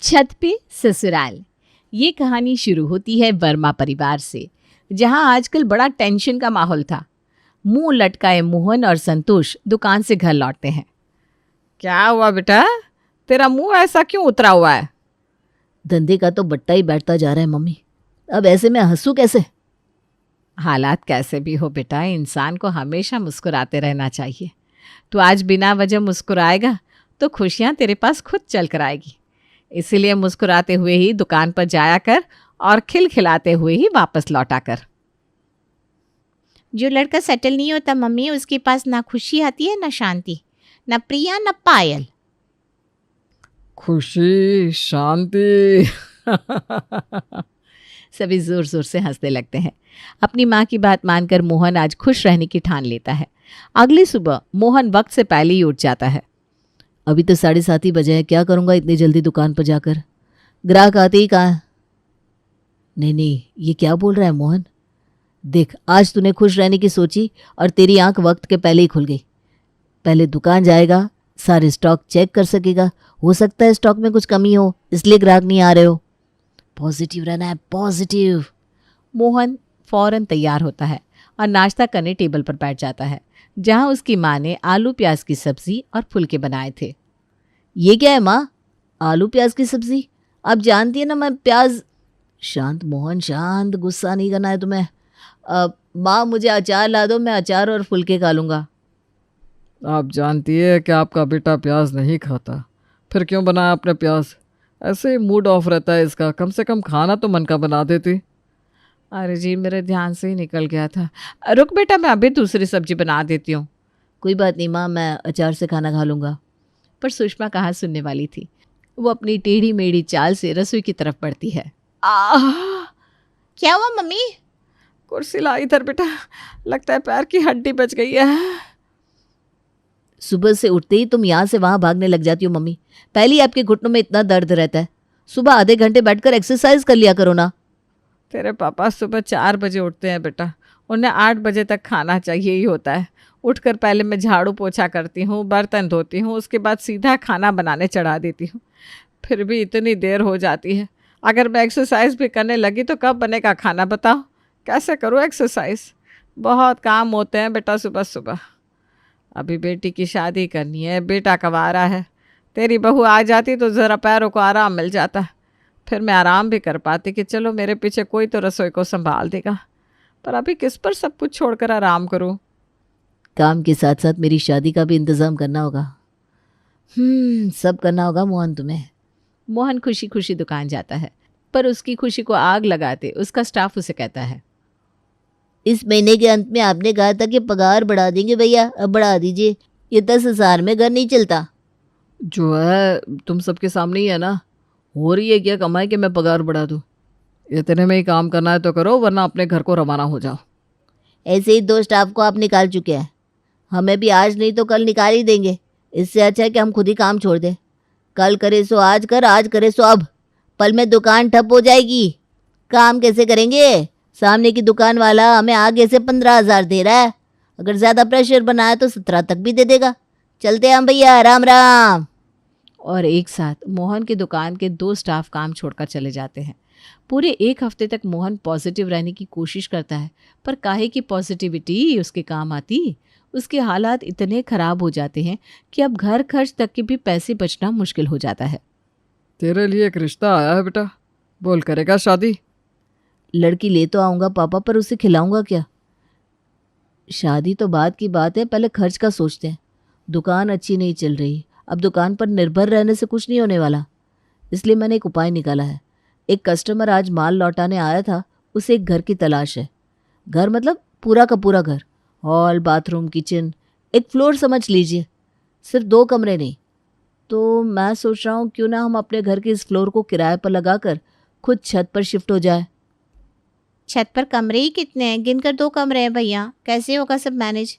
छत पे ससुराल। ये कहानी शुरू होती है वर्मा परिवार से, जहां आजकल बड़ा टेंशन का माहौल था। मुंह लटकाए मोहन और संतोष दुकान से घर लौटते हैं। क्या हुआ बेटा, तेरा मुंह ऐसा क्यों उतरा हुआ है? धंधे का तो बट्टा ही बैठता जा रहा है मम्मी, अब ऐसे में हंसू कैसे? हालात कैसे भी हो बेटा, इंसान को हमेशा मुस्कुराते रहना चाहिए। तो आज बिना वजह मुस्कुराएगा तो खुशियां तेरे पास खुद चल कर आएगी। इसीलिए मुस्कुराते हुए ही दुकान पर जाया कर और खिलखिलाते हुए ही वापस लौटा कर। जो लड़का सेटल नहीं होता मम्मी, उसके पास ना खुशी आती है ना शांति, ना प्रिया ना पायल। खुशी शांति। सभी जोर जोर से हंसने लगते हैं। अपनी माँ की बात मानकर मोहन आज खुश रहने की ठान लेता है। अगली सुबह मोहन वक्त से पहले ही उठ जाता है। अभी तो 7:30 ही बजे है, क्या करूँगा इतनी जल्दी दुकान पर जाकर? ग्राहक आते ही कहाँ? नहीं, ये क्या बोल रहा है मोहन? देख, आज तूने खुश रहने की सोची और तेरी आंख वक्त के पहले ही खुल गई। पहले दुकान जाएगा, सारे स्टॉक चेक कर सकेगा। हो सकता है स्टॉक में कुछ कमी हो, इसलिए ग्राहक नहीं आ रहे हो। पॉजिटिव रहना है, पॉजिटिव। मोहन फौरन तैयार होता है और नाश्ता करने टेबल पर बैठ जाता है, जहां उसकी माँ ने आलू प्याज की सब्जी और फुलके बनाए थे। ये क्या है माँ? आलू प्याज की सब्जी? आप जानती है ना मैं प्याज। शांत मोहन शांत, गुस्सा नहीं करना है तुम्हें। माँ मुझे अचार ला दो, मैं अचार और फुलके खा लूँगा। आप जानती है कि आपका बेटा प्याज नहीं खाता, फिर क्यों बनाया आपने प्याज? ऐसे ही मूड ऑफ रहता है इसका, कम से कम खाना तो मन का बना देती। अरे जी, मेरे ध्यान से ही निकल गया था। रुक बेटा, मैं अभी दूसरी सब्जी बना देती हूँ। कोई बात नहीं माँ, मैं अचार से खाना खा लूँगा। पर सुषमा कहाँ सुनने वाली थी। वो अपनी टेढ़ी मेढ़ी चाल से रसोई की तरफ बढ़ती है। आह! क्या हुआ मम्मी? कुर्सी ला इधर बेटा, लगता है पैर की हड्डी बच गई है। सुबह से उठते ही तुम यहाँ से वहाँ भागने लग जाती हो मम्मी। पहले ही आपके घुटनों में इतना दर्द रहता है, सुबह आधे घंटे बैठकर एक्सरसाइज कर लिया करो ना। तेरे पापा सुबह 4 बजे उठते हैं बेटा, उन्हें 8 बजे तक खाना चाहिए ही होता है। उठकर पहले मैं झाड़ू पोछा करती हूँ, बर्तन धोती हूँ, उसके बाद सीधा खाना बनाने चढ़ा देती हूँ। फिर भी इतनी देर हो जाती है। अगर मैं एक्सरसाइज भी करने लगी तो कब बनेगा खाना, बताओ? कैसे करूँ एक्सरसाइज? बहुत काम होते हैं बेटा सुबह सुबह। अभी बेटी की शादी करनी है, बेटा कवारा है। तेरी बहू आ जाती तो ज़रा पैरों को आराम मिल जाता, फिर मैं आराम भी कर पाती कि चलो मेरे पीछे कोई तो रसोई को संभाल देगा। पर अभी किस पर सब कुछ छोड़कर आराम करूं? काम के साथ साथ मेरी शादी का भी इंतज़ाम करना होगा। सब करना होगा मोहन तुम्हें। मोहन खुशी खुशी दुकान जाता है, पर उसकी खुशी को आग लगाते उसका स्टाफ उसे कहता है, इस महीने के अंत में आपने कहा था कि पगार बढ़ा देंगे भैया, अब बढ़ा दीजिए। ये 10,000 में घर नहीं चलता। जो है तुम सबके सामने ही है ना, हो रही है क्या कमाई कि मैं पगार बढ़ा दूँ? इतने में ही काम करना है तो करो, वरना अपने घर को रवाना हो जाओ। ऐसे ही 2 स्टाफ को आप निकाल चुके हैं, हमें भी आज नहीं तो कल निकाल ही देंगे। इससे अच्छा है कि हम खुद ही काम छोड़ दें। कल करे सो आज कर, आज करे सो अब। पल में दुकान ठप हो जाएगी। काम कैसे करेंगे? सामने की दुकान वाला हमें आगे से 15,000 दे रहा है, अगर ज़्यादा प्रेशर बनाया तो 17 तक भी दे देगा। चलते हम भैया, राम राम। और एक साथ मोहन की दुकान के 2 स्टाफ काम छोड़कर चले जाते हैं। पूरे 1 हफ्ते तक मोहन पॉजिटिव रहने की कोशिश करता है, पर काहे की पॉजिटिविटी उसके काम आती। उसके हालात इतने ख़राब हो जाते हैं कि अब घर खर्च तक के भी पैसे बचना मुश्किल हो जाता है। तेरे लिए एक रिश्ता आया है बेटा, बोल करेगा शादी? लड़की ले तो आऊँगा पापा, पर उसे खिलाऊंगा क्या? शादी तो बाद की बात है, पहले खर्च का सोचते हैं। दुकान अच्छी नहीं चल रही, अब दुकान पर निर्भर रहने से कुछ नहीं होने वाला। इसलिए मैंने एक उपाय निकाला है। एक कस्टमर आज माल लौटाने आया था, उसे एक घर की तलाश है। घर मतलब पूरा का पूरा घर, हॉल, बाथरूम, किचन, एक फ्लोर समझ लीजिए, सिर्फ 2 कमरे नहीं। तो मैं सोच रहा हूँ क्यों ना हम अपने घर के इस फ्लोर को किराए पर लगाकर खुद छत पर शिफ्ट हो जाए। छत पर कमरे ही कितने हैं? गिनकर 2 कमरे हैं भैया, कैसे होगा सब मैनेज?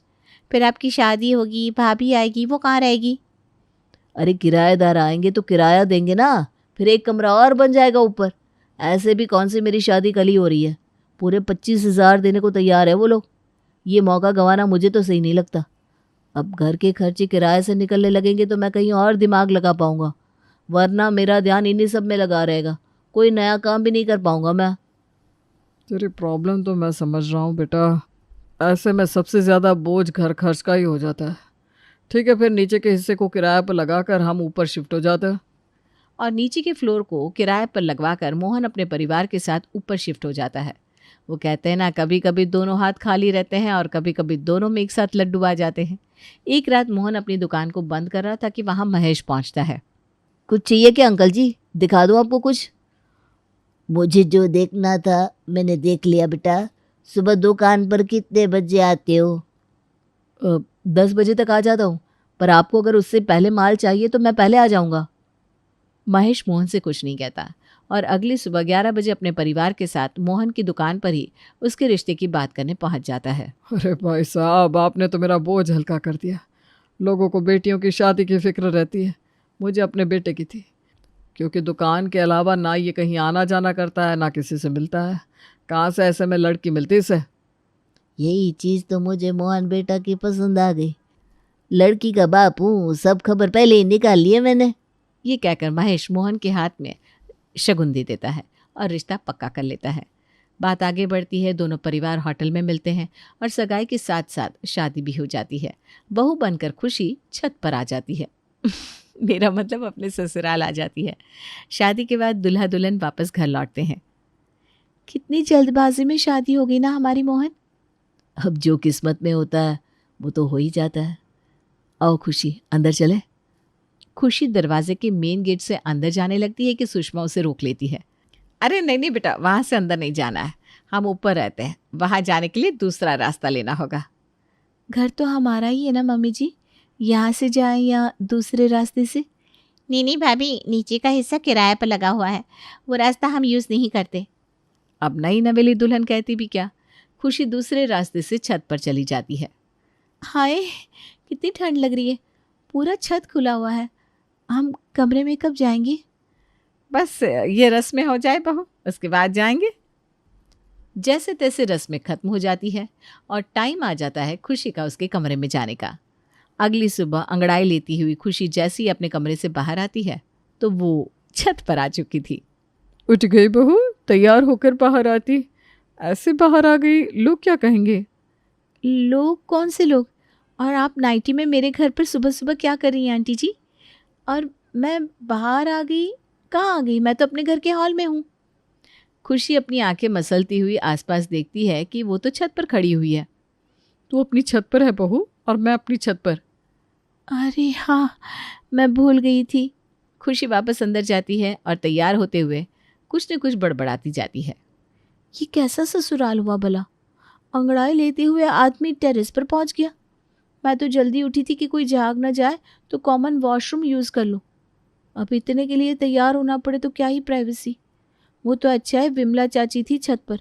फिर आपकी शादी होगी, भाभी आएगी, वो कहाँ रहेगी? अरे किराएदार आएंगे तो किराया देंगे ना, फिर एक कमरा और बन जाएगा ऊपर। ऐसे भी कौन सी मेरी शादी कल ही हो रही है, पूरे 25,000 देने को तैयार है वो लोग। ये मौका गंवाना मुझे तो सही नहीं लगता। अब घर के खर्चे किराए से निकलने लगेंगे तो मैं कहीं और दिमाग लगा पाऊंगा, वरना मेरा ध्यान इन्हीं सब में लगा रहेगा, कोई नया काम भी नहीं कर पाऊंगा मैं। तेरी प्रॉब्लम तो मैं समझ रहा हूँ बेटा, ऐसे में सबसे ज़्यादा बोझ घर खर्च का ही हो जाता है। ठीक है, फिर नीचे के हिस्से को किराए पर लगाकर हम ऊपर शिफ्ट हो जाते हैं। और नीचे के फ्लोर को किराए पर लगवाकर मोहन अपने परिवार के साथ ऊपर शिफ्ट हो जाता है। वो कहते हैं ना, कभी कभी दोनों हाथ खाली रहते हैं और कभी कभी दोनों में एक साथ लड्डू आ जाते हैं। एक रात मोहन अपनी दुकान को बंद कर रहा था कि वहाँ महेश पहुँचता है। कुछ चाहिए क्या अंकल जी, दिखा दूँ आपको कुछ? मुझे जो देखना था मैंने देख लिया बेटा। सुबह दुकान पर कितने बजे आते हो? 10 बजे तक आ जाता हूँ, पर आपको अगर उससे पहले माल चाहिए तो मैं पहले आ जाऊँगा। महेश मोहन से कुछ नहीं कहता और अगली सुबह 11 बजे अपने परिवार के साथ मोहन की दुकान पर ही उसके रिश्ते की बात करने पहुंच जाता है। अरे भाई साहब, आपने तो मेरा बोझ हल्का कर दिया। लोगों को बेटियों की शादी की फिक्र रहती है, मुझे अपने बेटे की थी। क्योंकि दुकान के अलावा ना ये कहीं आना जाना करता है, ना किसी से मिलता है। कहाँ से ऐसे में लड़की मिलती इसे? यही चीज़ तो मुझे मोहन बेटा की पसंद आ गई। लड़की का बाप हूँ, सब खबर पहले ही निकाल लिए मैंने। ये कहकर महेश मोहन के हाथ में शगुन दे देता है और रिश्ता पक्का कर लेता है। बात आगे बढ़ती है, दोनों परिवार होटल में मिलते हैं और सगाई के साथ साथ शादी भी हो जाती है। बहू बनकर खुशी छत पर आ जाती है मेरा मतलब अपने ससुराल आ जाती है। शादी के बाद दुल्हा दुल्हन वापस घर लौटते हैं। कितनी जल्दबाजी में शादी हो गई ना हमारी मोहन। अब जो किस्मत में होता है वो तो हो ही जाता है। आओ खुशी, अंदर चले। खुशी दरवाजे के मेन गेट से अंदर जाने लगती है कि सुषमा उसे रोक लेती है। अरे नहीं नहीं बेटा, वहाँ से अंदर नहीं जाना है, हम ऊपर रहते हैं, वहाँ जाने के लिए दूसरा रास्ता लेना होगा। घर तो हमारा ही है ना मम्मी जी, यहाँ से जाएं या दूसरे रास्ते से? नहीं भाभी, नीचे का हिस्सा किराए पर लगा हुआ है, वो रास्ता हम यूज़ नहीं करते। अब नई नवेली दुल्हन कहती भी क्या। खुशी दूसरे रास्ते से छत पर चली जाती है। हाय, कितनी ठंड लग रही है, पूरा छत खुला हुआ है, हम कमरे में कब जाएंगे? बस ये रस्में हो जाए बहू, उसके बाद जाएंगे। जैसे तैसे रस्में खत्म हो जाती है और टाइम आ जाता है खुशी का उसके कमरे में जाने का। अगली सुबह अंगड़ाई लेती हुई खुशी जैसे ही अपने कमरे से बाहर आती है तो वो छत पर आ चुकी थी। उठ गई बहू, तैयार होकर बाहर आती। ऐसे बाहर आ गई, लोग क्या कहेंगे? लोग? कौन से लोग? और आप नाइटी में मेरे घर पर सुबह सुबह क्या कर रही हैं आंटी जी? और मैं बाहर आ गई? कहाँ आ गई? मैं तो अपने घर के हॉल में हूँ। खुशी अपनी आंखें मसलती हुई आसपास देखती है कि वो तो छत पर खड़ी हुई है। तू अपनी छत पर है बहू और मैं अपनी छत पर। अरे हाँ, मैं भूल गई थी। खुशी वापस अंदर जाती है और तैयार होते हुए कुछ न कुछ बड़बड़ाती जाती है। ये कैसा ससुराल हुआ भला? अंगड़ाई लेते हुए आदमी टेरेस पर पहुंच गया। मैं तो जल्दी उठी थी कि कोई जाग ना जाए तो कॉमन वॉशरूम यूज़ कर लूँ। अब इतने के लिए तैयार होना पड़े तो क्या ही प्राइवेसी। वो तो अच्छा है विमला चाची थी छत पर,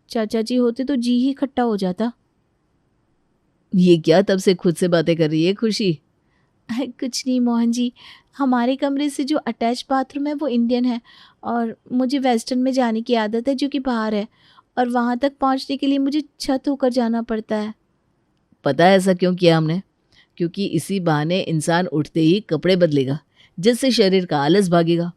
चाचा जी होते तो जी ही खट्टा हो जाता। ये क्या तब से खुद से बातें कर रही है खुशी? कुछ नहीं मोहन जी, हमारे कमरे से जो अटैच बाथरूम है वो इंडियन है और मुझे वेस्टर्न में जाने की आदत है जो कि बाहर है, और वहाँ तक पहुँचने के लिए मुझे छत होकर जाना पड़ता है। पता है ऐसा क्यों किया हमने? क्योंकि इसी बहाने इंसान उठते ही कपड़े बदलेगा, जिससे शरीर का आलस भागेगा।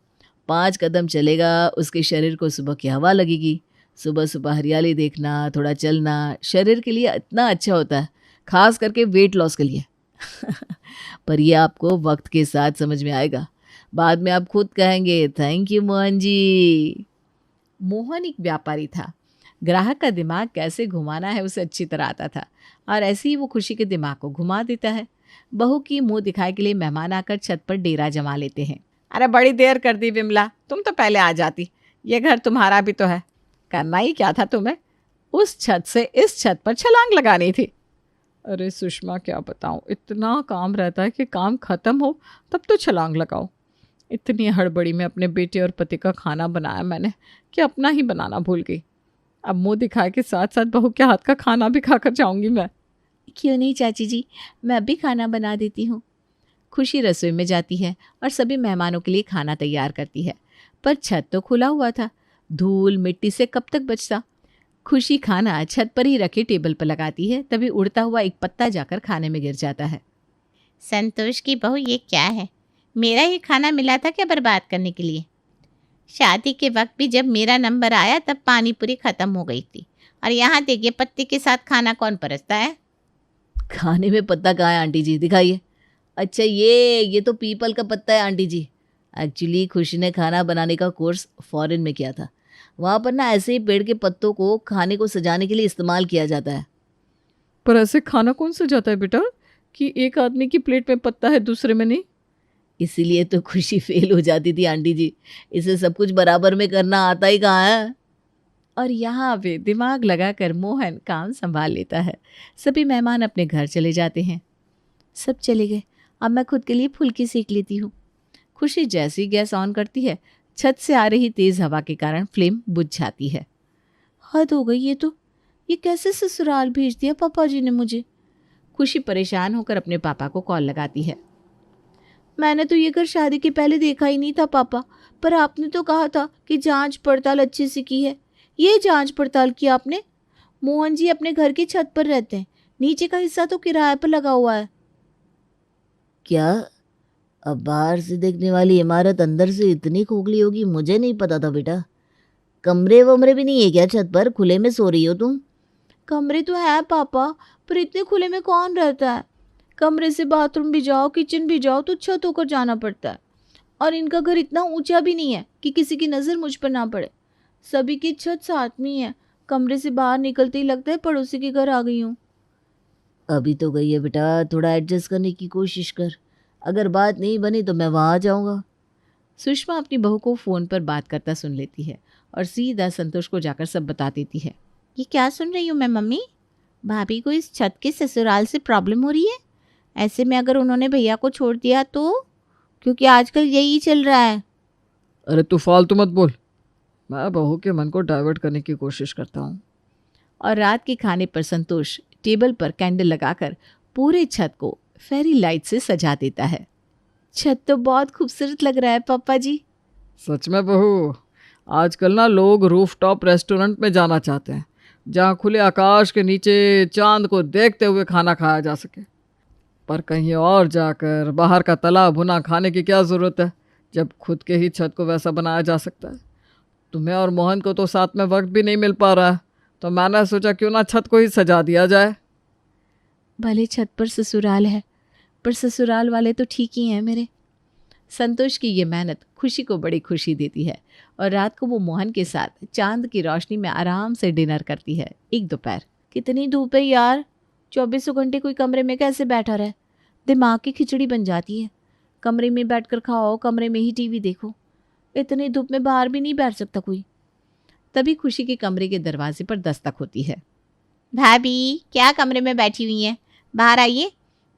5 कदम चलेगा, उसके शरीर को सुबह की हवा लगेगी। सुबह सुबह हरियाली देखना, थोड़ा चलना शरीर के लिए इतना अच्छा होता है, खास करके वेट लॉस के लिए। पर ये आपको वक्त के साथ समझ में आएगा। बाद में आप खुद कहेंगे थैंक यू मोहन जी। मोहन एक व्यापारी था, ग्राहक का दिमाग कैसे घुमाना है उसे अच्छी तरह आता था और ऐसे ही वो खुशी के दिमाग को घुमा देता है। बहू की मुंह दिखाई के लिए मेहमान आकर छत पर डेरा जमा लेते हैं। अरे बड़ी देर कर दी विमला, तुम तो पहले आ जाती, ये घर तुम्हारा भी तो है। करना ही क्या था तुम्हें, उस छत से इस छत पर छलांग लगानी थी। अरे सुषमा, क्या बताऊँ, इतना काम रहता है कि काम ख़त्म हो तब तो छलांग लगाओ। इतनी हड़बड़ी में अपने बेटे और पति का खाना बनाया मैंने कि अपना ही बनाना भूल गई। अब मुंह दिखाए के साथ साथ बहू के हाथ का खाना भी खाकर जाऊंगी मैं। क्यों नहीं चाची जी, मैं भी खाना बना देती हूँ। खुशी रसोई में जाती है और सभी मेहमानों के लिए खाना तैयार करती है, पर छत तो खुला हुआ था, धूल मिट्टी से कब तक बचता। खुशी खाना छत पर ही रखे टेबल पर लगाती है, तभी उड़ता हुआ एक पत्ता जाकर खाने में गिर जाता है। संतोष की बहू, ये क्या है? मेरा ही खाना मिला था क्या बर्बाद करने के लिए? शादी के वक्त भी जब मेरा नंबर आया तब पानी पूरी ख़त्म हो गई थी, और यहाँ देखिए पत्ते के साथ खाना कौन परसता है? खाने में पत्ता कहाँ है आंटी जी, दिखाइए। अच्छा ये तो पीपल का पत्ता है आंटी जी। एक्चुअली खुशी ने खाना बनाने का कोर्स फॉरेन में किया था। वहाँ पर ना ऐसे ही पेड़ के पत्तों को खाने को सजाने के लिए इस्तेमाल किया जाता है। पर ऐसे खाना कौन सा जाता है बेटा कि एक आदमी की प्लेट में पत्ता है दूसरे में नहीं? इसीलिए तो खुशी फेल हो जाती थी आंटी जी, इसे सब कुछ बराबर में करना आता ही कहाँ है। और यहाँ वे दिमाग लगाकर मोहन काम संभाल लेता है। सभी मेहमान अपने घर चले जाते हैं। सब चले गए, अब मैं खुद के लिए फुल्की सेक लेती हूँ। खुशी जैसी गैस ऑन करती है, छत से आ रही तेज हवा के कारण फ्लेम बुझ जाती है। हद हो गई ये कैसे ससुराल भेज दिया पापा जी ने मुझे। खुशी परेशान होकर अपने पापा को कॉल लगाती है। मैंने तो ये घर शादी के पहले देखा ही नहीं था पापा, पर आपने तो कहा था कि जांच पड़ताल अच्छे से की है। ये जांच पड़ताल की आपने? मोहन जी अपने घर की छत पर रहते हैं, नीचे का हिस्सा तो किराए पर लगा हुआ है। क्या? अब बाहर से देखने वाली इमारत अंदर से इतनी खोखली होगी, मुझे नहीं पता था बेटा। कमरे वमरे भी नहीं है क्या छत पर? खुले में सो रही हो तुम? कमरे तो है पापा, पर इतने खुले में कौन रहता है? कमरे से बाथरूम भी जाओ, किचन भी जाओ तो छत होकर जाना पड़ता है। और इनका घर इतना ऊंचा भी नहीं है कि किसी की नज़र मुझ पर ना पड़े। सभी की छत साथ में ही है। कमरे से बाहर निकलते ही लगता है पड़ोसी के घर आ गई हूँ। अभी तो गई है बेटा, थोड़ा एडजस्ट करने की कोशिश कर। अगर बात नहीं बनी तो मैं वहाँ आ जाऊँगा। सुषमा अपनी बहू को फ़ोन पर बात करता सुन लेती है और सीधा संतोष को जाकर सब बता देती है। ये क्या सुन रही हूँ मैं मम्मी? भाभी को इस छत के ससुराल से प्रॉब्लम हो रही है। ऐसे में अगर उन्होंने भैया को छोड़ दिया तो, क्योंकि आजकल यही चल रहा है। अरे तू फालतू मत बोल, मैं बहू के मन को डाइवर्ट करने की कोशिश करता हूँ। और रात के खाने पर संतोष टेबल पर कैंडल लगाकर पूरे छत को फेरी लाइट से सजा देता है। छत तो बहुत खूबसूरत लग रहा है पापा जी। सच में बहू, आजकल ना लोग रूफटॉप रेस्टोरेंट में जाना चाहते हैं जहाँ खुले आकाश के नीचे चांद को देखते हुए खाना खाया जा सके। पर कहीं और जाकर बाहर का तला भुना खाने की क्या ज़रूरत है जब खुद के ही छत को वैसा बनाया जा सकता है। तुम्हें और मोहन को तो साथ में वक्त भी नहीं मिल पा रहा है, तो मैंने सोचा क्यों ना छत को ही सजा दिया जाए। भले छत पर ससुराल है, पर ससुराल वाले तो ठीक ही हैं मेरे। संतोष की ये मेहनत खुशी को बड़ी खुशी देती है और रात को वो मोहन के साथ चांद की रोशनी में आराम से डिनर करती है। एक दोपहर। कितनी धूप है यार, 24 घंटे कोई कमरे में कैसे बैठा रहे? दिमाग की खिचड़ी बन जाती है। कमरे में बैठकर खाओ, कमरे में ही टीवी देखो। इतनी धूप में बाहर भी नहीं बैठ सकता कोई। तभी खुशी के कमरे के दरवाजे पर दस्तक होती है। भाभी क्या कमरे में बैठी हुई हैं? बाहर आइए,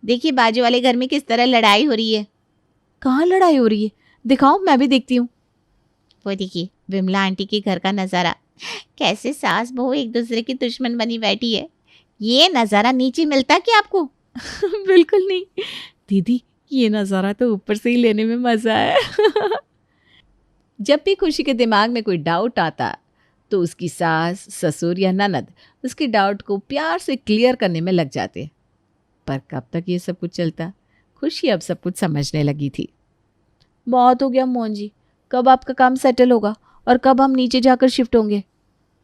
देखिए बाजू वाले घर में किस तरह लड़ाई हो रही है। कहाँ लड़ाई हो रही है? दिखाओ, मैं भी देखती हूँ। वो देखिए विमला आंटी के घर का नज़ारा, कैसे सास बहू एक दूसरे की दुश्मन बनी बैठी है। ये नज़ारा नीचे मिलता क्या आपको? बिल्कुल नहीं दीदी, ये नज़ारा तो ऊपर से ही लेने में मज़ा है। जब भी खुशी के दिमाग में कोई डाउट आता तो उसकी सास, ससुर या ननद उसके डाउट को प्यार से क्लियर करने में लग जाते। पर कब तक ये सब कुछ चलता? खुशी अब सब कुछ समझने लगी थी। बहुत हो गया मोहन जी, कब आपका काम सेटल होगा और कब हम नीचे जाकर शिफ्ट होंगे?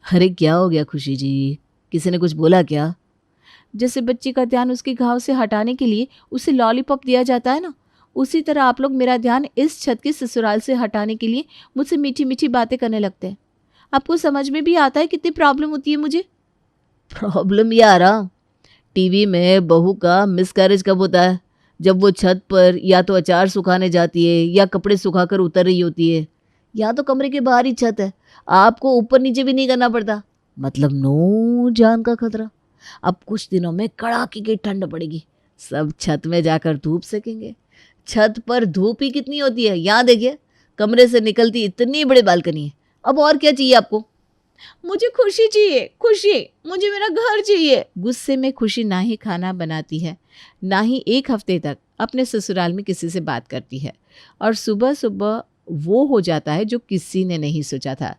अरे क्या हो गया खुशी जी, किसी ने कुछ बोला क्या? जैसे बच्ची का ध्यान उसके घाव से हटाने के लिए उसे लॉलीपॉप दिया जाता है ना, उसी तरह आप लोग मेरा ध्यान इस छत के ससुराल से हटाने के लिए मुझसे मीठी मीठी बातें करने लगते हैं। आपको समझ में भी आता है कितनी प्रॉब्लम होती है मुझे? प्रॉब्लम ये आ रहा, टीवी में बहू का मिसकैरेज कब होता है? जब वो छत पर या तो अचार सुखाने जाती है या कपड़े सुखाकर उतर रही होती है, या तो कमरे के बाहर ही छत है, आपको ऊपर नीचे भी नहीं करना पड़ता। मतलब नो जान का खतरा। अब कुछ दिनों में कड़ाके की ठंड पड़ेगी, सब छत में जाकर धूप सेकेंगे। छत पर धूप ही कितनी होती है, यहाँ देखिए कमरे से निकलती इतनी बड़ी बालकनी है। अब और क्या चाहिए आपको? मुझे खुशी चाहिए, खुशी, मुझे मेरा घर चाहिए। गुस्से में खुशी ना ही खाना बनाती है, ना ही एक हफ्ते तक अपने ससुराल में किसी से बात करती है, और सुबह सुबह वो हो जाता है जो किसी ने नहीं सोचा था।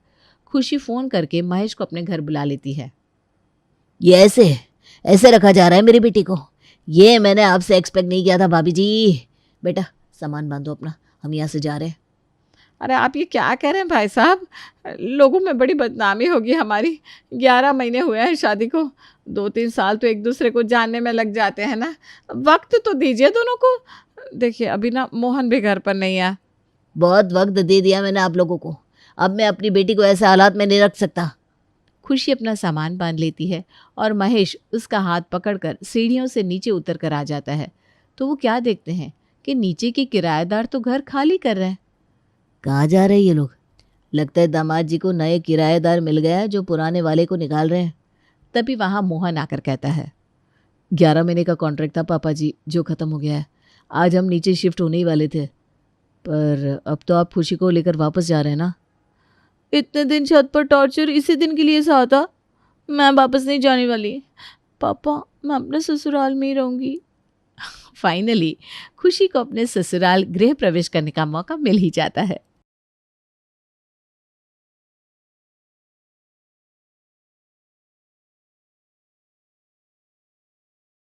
खुशी फ़ोन करके महेश को अपने घर बुला लेती है। ये ऐसे रखा जा रहा है मेरी बेटी को? ये मैंने आपसे एक्सपेक्ट नहीं किया था भाभी जी। बेटा सामान बांधो अपना, हम यहाँ से जा रहे हैं। अरे आप ये क्या कह रहे हैं भाई साहब, लोगों में बड़ी बदनामी होगी हमारी। 11 महीने हुए हैं शादी को, 2-3 साल तो एक दूसरे को जानने में लग जाते हैं ना, वक्त तो दीजिए दोनों को। देखिए अभी ना मोहन भी घर पर नहीं है। बहुत वक्त दे दिया मैंने आप लोगों को, अब मैं अपनी बेटी को ऐसे हालात में नहीं रख सकता। खुशी अपना सामान बांध लेती है और महेश उसका हाथ पकड़कर सीढ़ियों से नीचे उतर कर आ जाता है। तो वो क्या देखते हैं कि नीचे के किराएदार तो घर खाली कर रहे हैं। कहाँ जा रहे हैं ये लोग? लगता है दामाद जी को नए किराएदार मिल गया है जो पुराने वाले को निकाल रहे हैं। तभी वहाँ मोहन आकर कहता है, 11 महीने का कॉन्ट्रैक्ट था पापा जी, जो ख़त्म हो गया है। आज हम नीचे शिफ्ट होने ही वाले थे, पर अब तो आप खुशी को लेकर वापस जा रहे हैं ना। इतने दिन छत पर टॉर्चर इसी दिन के लिए सहा था। मैं वापस नहीं जाने वाली पापा, मैं अपने ससुराल में ही रहूँगी। फाइनली खुशी को अपने ससुराल गृह प्रवेश करने का मौका मिल ही जाता है।